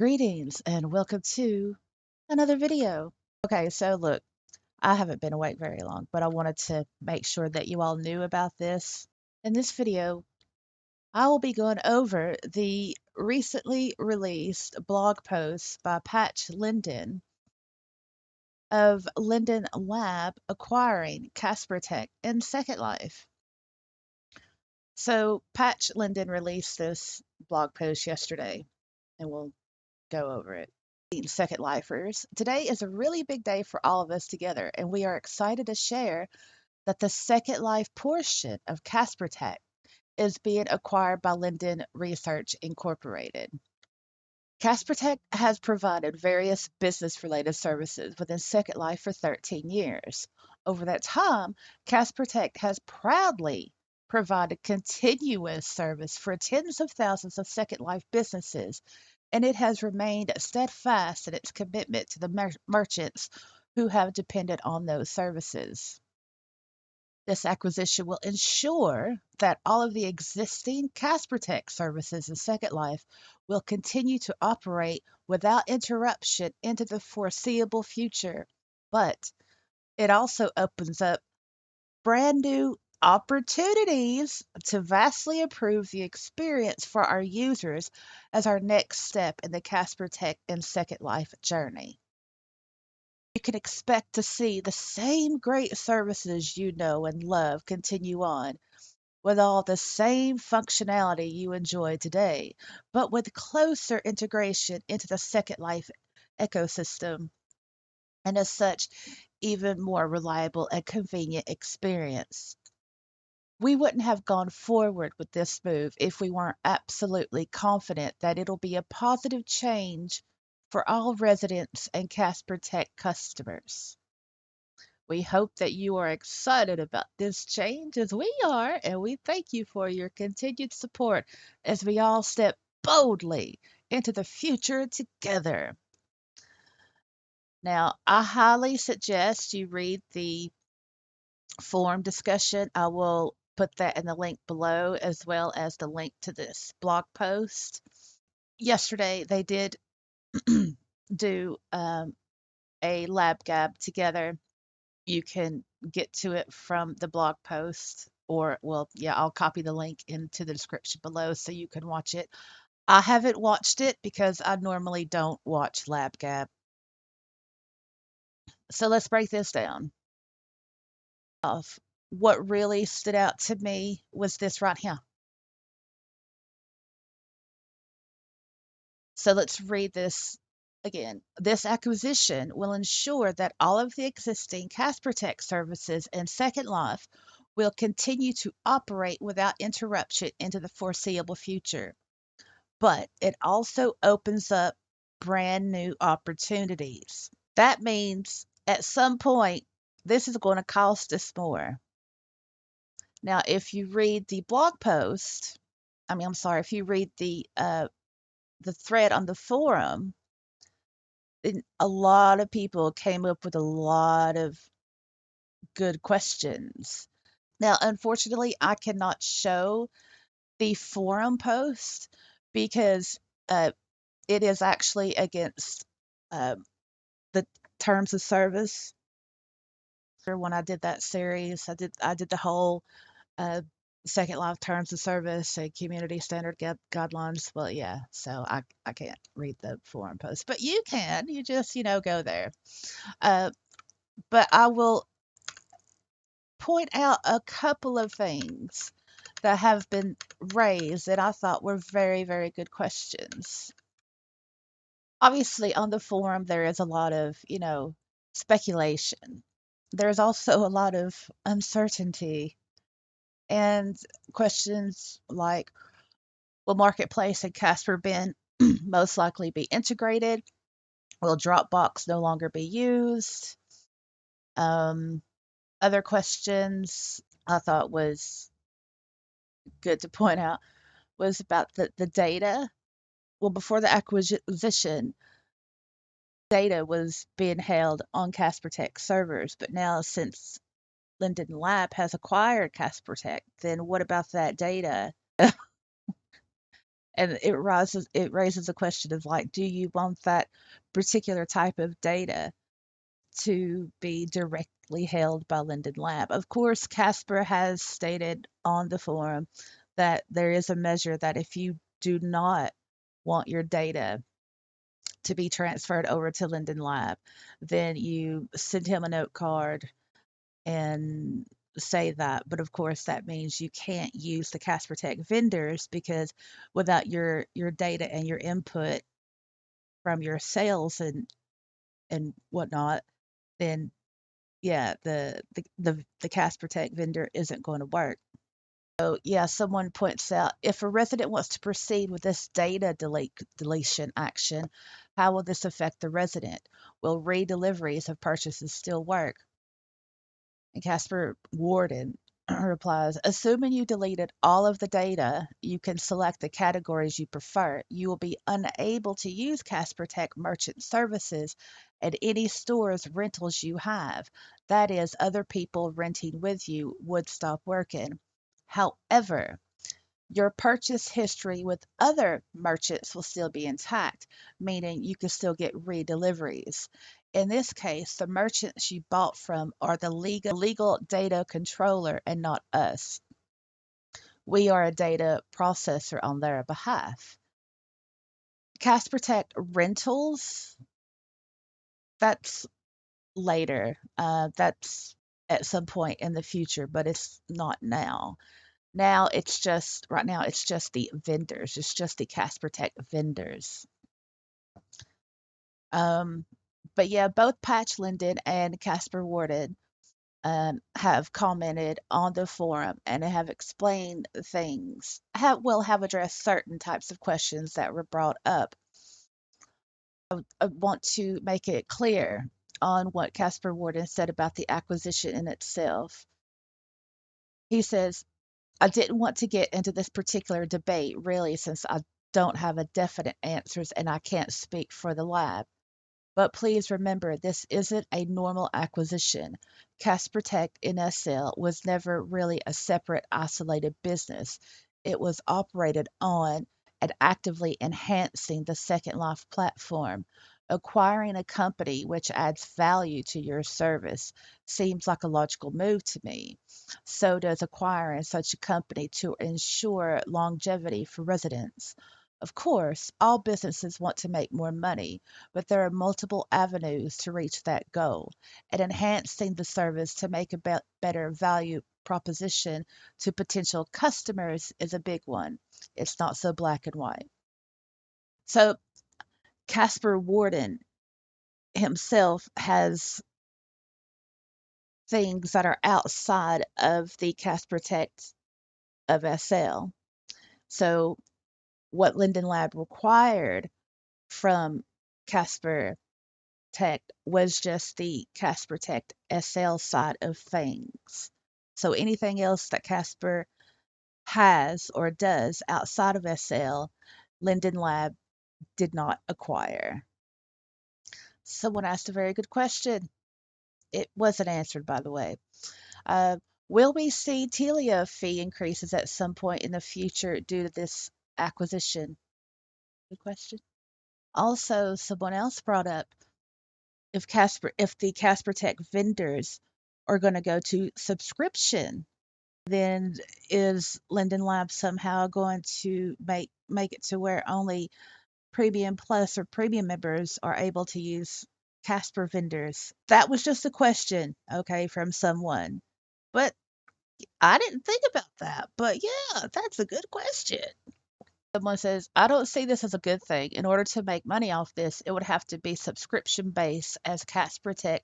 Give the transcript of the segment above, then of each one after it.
Greetings and welcome to another video. Okay, so look, I haven't been awake very long, but I wanted to make sure that you all knew about this. In this video, I will be going over the recently released blog post by Patch Linden of Linden Lab acquiring CasperTech and Secondlife. So Patch Linden released this blog post yesterday, and we'll go over it. Second Lifers. Today is a really big day for all of us together, and we are excited to share that the Second Life portion of CasperTech is being acquired by Linden Research Incorporated. CasperTech has provided various business-related services within Second Life for 13 years. Over that time, CasperTech has proudly provided continuous service for tens of thousands of Second Life businesses, and it has remained steadfast in its commitment to the merchants who have depended on those services. This acquisition will ensure that all of the existing CasperTech services in Second Life will continue to operate without interruption into the foreseeable future. But it also opens up brand new opportunities to vastly improve the experience for our users as our next step in the CasperTech and Second Life journey. You can expect to see the same great services you know and love continue on with all the same functionality you enjoy today, but with closer integration into the Second Life ecosystem, and as such, even more reliable and convenient experience. We wouldn't have gone forward with this move if we weren't absolutely confident that it'll be a positive change for all residents and CasperTech customers. We hope that you are excited about this change as we are, and we thank you for your continued support as we all step boldly into the future together. Now, I highly suggest you read the forum discussion. I will put that in the link below, as well as the link to this blog post. Yesterday, they did do a lab gab together. You can get to it from the blog post, or, well, yeah, I'll copy the link into the description below so you can watch it. I haven't watched it because I normally don't watch lab gab. So let's break this down. What really stood out to me was this right here. So let's read this again. This acquisition will ensure that all of the existing CasperTech services in Second Life will continue to operate without interruption into the foreseeable future. But it also opens up brand new opportunities. That means at some point, this is going to cost us more. Now, if you read the blog post, I'm sorry, if you read the thread on the forum, a lot of people came up with a lot of good questions. Now, unfortunately, I cannot show the forum post because it is actually against the terms of service. When I did that series, I did the whole uh, Second Life terms of service and community standard guidelines. Well, yeah, so I can't read the forum post, but you can. You just go there. But I will point out a couple of things that have been raised that I thought were very, very good questions. Obviously, on the forum, there is a lot of, speculation. There's also a lot of uncertainty and questions like, will Marketplace and Casper bin most likely be integrated? Will Dropbox no longer be used? Other questions I thought was good to point out was about the data. Well, before the acquisition, data was being held on CasperTech servers, but now since Linden Lab has acquired CasperTech, then what about that data? And it raises a question of like, do you want that particular type of data to be directly held by Linden Lab? Of course, Casper has stated on the forum that there is a measure that if you do not want your data to be transferred over to Linden Lab, then you send him a note card and say that. But of course, that means you can't use the CasperTech vendors because without your data and your input from your sales and whatnot, then yeah, the CasperTech vendor isn't going to work. So yeah, someone points out if a resident wants to proceed with this data deletion action, how will this affect the resident? Will redeliveries of purchases still work? And Casper Warden replies, assuming you deleted all of the data, you can select the categories you prefer. You will be unable to use CasperTech merchant services at any stores rentals you have. That is, other people renting with you would stop working. However, your purchase history with other merchants will still be intact, meaning you can still get redeliveries. In this case, the merchants you bought from are the legal data controller and not us. We are a data processor on their behalf. CasperTech rentals, that's later. That's at some point in the future, but it's not now. Right now it's just the vendors. It's just the CasperTech vendors. Um, but yeah, both Patch Linden and Casper Warden have commented on the forum and have explained things, have addressed certain types of questions that were brought up. I want to make it clear on what Casper Warden said about the acquisition in itself. He says, I didn't want to get into this particular debate really since I don't have a definite answers and I can't speak for the lab. But please remember, this isn't a normal acquisition. CasperTech in SL was never really a separate, isolated business. It was operated on and actively enhancing the Secondlife platform. Acquiring a company which adds value to your service seems like a logical move to me. So does acquiring such a company to ensure longevity for residents. Of course, all businesses want to make more money, but there are multiple avenues to reach that goal, and enhancing the service to make a better value proposition to potential customers is a big one. It's not so black and white. So, Casper Warden himself has things that are outside of the Casper text of SL. So, what Linden Lab required from Casper Tech was just the CasperTech SL side of things. So anything else that Casper has or does outside of SL, Linden Lab did not acquire. Someone asked a very good question. It wasn't answered, by the way. Uh, will we see Telia fee increases at some point in the future due to this acquisition? Good question. Also, someone else brought up if the CasperTech vendors are going to go to subscription, then is Linden Lab somehow going to make it to where only Premium Plus or Premium members are able to use Casper vendors? That was just a question, okay, from someone. But I didn't think about that. But yeah, that's a good question. Someone says, I don't see this as a good thing. In order to make money off this, it would have to be subscription based as CasperTech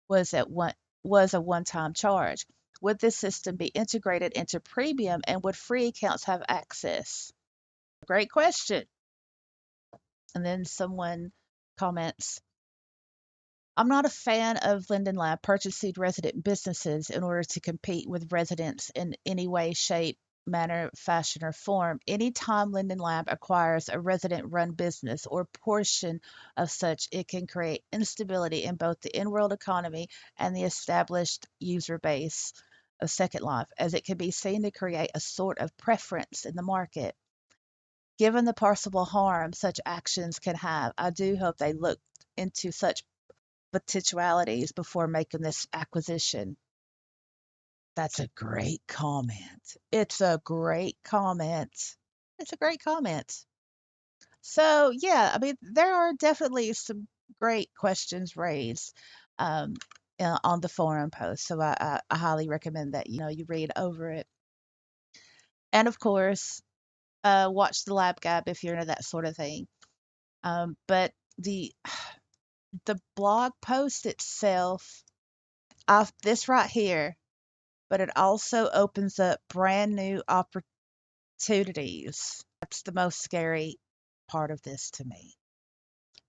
was at one was a one-time charge. Would this system be integrated into premium and would free accounts have access? Great question. And then someone comments, I'm not a fan of Linden Lab purchasing resident businesses in order to compete with residents in any way, shape, manner, fashion, or form. Anytime Linden Lab acquires a resident run business or portion of such, it can create instability in both the in world economy and the established user base of Second Life, as it can be seen to create a sort of preference in the market. Given the possible harm such actions can have, I do hope they look into such potentialities before making this acquisition. That's a great comment. It's a great comment. It's a great comment. So, yeah, I mean, there are definitely some great questions raised um, on the forum post. So I highly recommend that you read over it. And of course, watch the lab gab if you're into that sort of thing. But the blog post itself, this right here, but it also opens up brand new opportunities. That's the most scary part of this to me,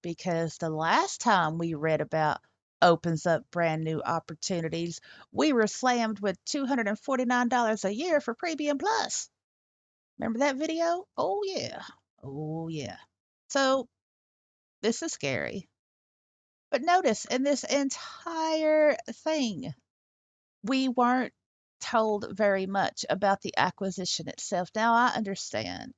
because the last time we read about opens up brand new opportunities, we were slammed with $249 a year for Premium Plus. Remember that video? Oh, yeah. Oh, yeah. So this is scary. But notice in this entire thing, we weren't told very much about the acquisition itself. Now, I understand,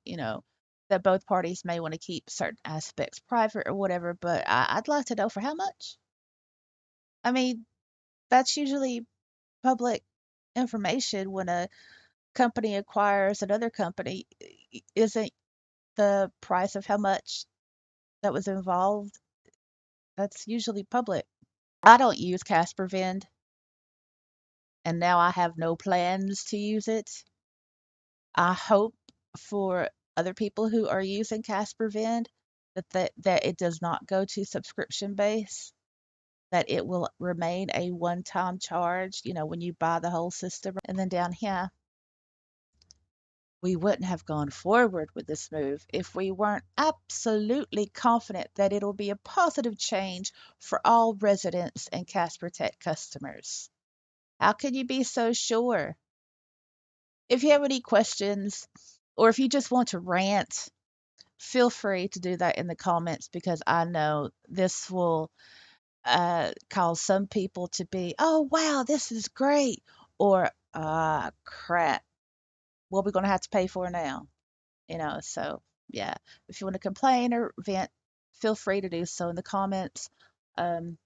that both parties may want to keep certain aspects private or whatever, but I'd like to know for how much. I mean, that's usually public information when a company acquires another company. Isn't the price of how much that was involved? That's usually public. I don't use Casper Vend, and now I have no plans to use it. I hope for other people who are using Casper Vend that it does not go to subscription base, that it will remain a one-time charge, when you buy the whole system. And then down here, we wouldn't have gone forward with this move if we weren't absolutely confident that it'll be a positive change for all residents and CasperTech customers. How can you be so sure? If you have any questions, or if you just want to rant, feel free to do that in the comments, because I know this will cause some people to be, oh, wow, this is great, or crap, what are we going to have to pay for now? So yeah, if you want to complain or vent, feel free to do so in the comments. Um,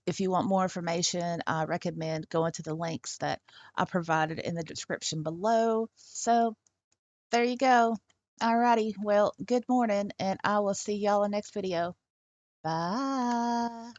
if you want more information, I recommend going to the links that I provided in the description below. So there you go. Alrighty, well, good morning, and I will see y'all in the next video. Bye.